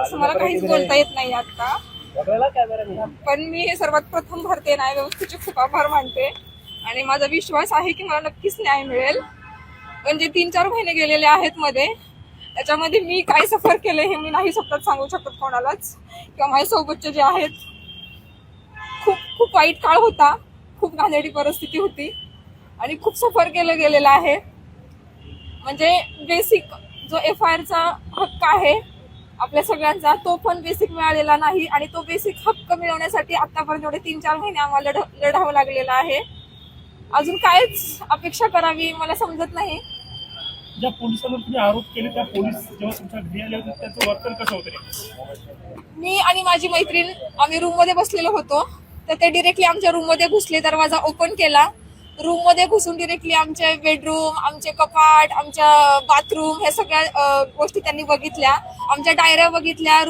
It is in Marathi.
असं मला काहीच बोलता येत नाही आता. पण मी हे सर्वात प्रथम भारतीय न्याय व्यवस्थेचे खूप आभार मानते आणि माझा विश्वास आहे की मला नक्कीच न्याय मिळेल. पण जे 3-4 महिने गेलेले आहेत मध्ये, त्याच्यामध्ये मी काय सफर केले हे मी नाही शब्दात सांगू शकत कोणालाच. किंवा माझ्यासोबतचे जे आहेत, खूप खूप वाईट काळ होता, खूप घाणेरडी परिस्थिती होती आणि खूप सफर केलं गेलेलं आहे. म्हणजे बेसिक जो FIR चा हक्क आहे आपल्या सगळ्यांचा, तो पण बेसिक मिळालेला नाही आणि तो बेसिक हक्क मिळवण्यासाठी आतापर्यंत एवढे 3-4 महिने आम्हाला लढावं लागलेलं आहे. अजून कायच अपेक्षा करावी मला समजत नाही. ज्या पोलिसांवर तुम्ही आरोप केले त्या पोलीस जेव्हा तुमच्या घरी आले होते त्याचं वर्तन कसं होतं? मी आणि माझी मैत्रीण आम्ही रूम मध्ये बसलेलो होतो, तर ते डिरेक्टली आमच्या रूम मध्ये घुसले, दरवाजा ओपन केला, रूम मध्ये घुसून डिरेक्टली आमचे बेडरूम, आमचे कपाट, आमच्या बाथरूम, ह्या सगळ्या गोष्टी त्यांनी बघितल्या, आमच्या डायऱ्या बघितल्या.